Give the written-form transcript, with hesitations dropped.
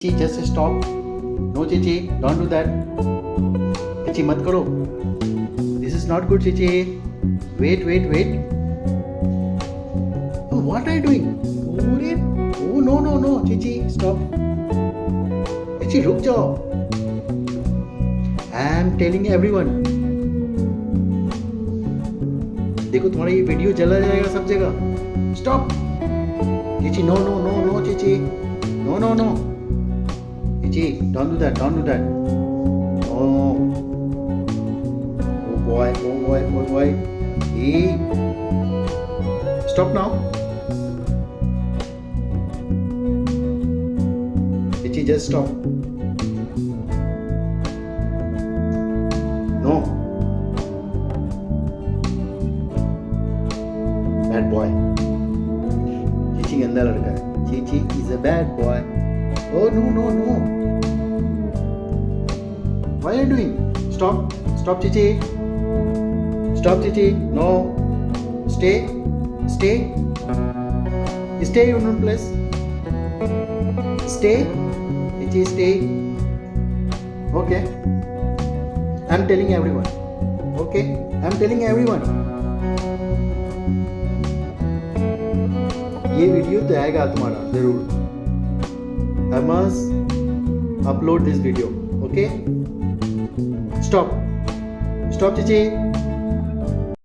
Chichi, just stop. No, Chichi, don't do that. Chichi, mat karo. This is not good, Chichi. Wait, wait, wait. Oh, what are you doing? Oh, no, no, no. Chichi, stop. Chichi, रुक जाओ. I am telling everyone. देखो तुम्हारा ये video चला जाएगा सब जगह. Stop. Chichi, no, no, no, no, Chichi. No, no, no. Chichi, don't do that, don't do that. Oh. Oh boy, oh boy, oh boy. Hey. Stop now. Chichi, just stop. No. Bad boy. Chichi गंदा लड़का है. Chichi is a bad boy. Oh no no no! What are you doing? Stop! Stop, Chichi! Stop, Chichi! No! Stay! Stay! Stay in one place. Stay! Chichi, stay! Okay. I'm telling everyone. Okay? I'm telling everyone. ये video तो आएगा तुम्हारा जरूर. I must upload this video. Okay? Stop. Stop, Chichi.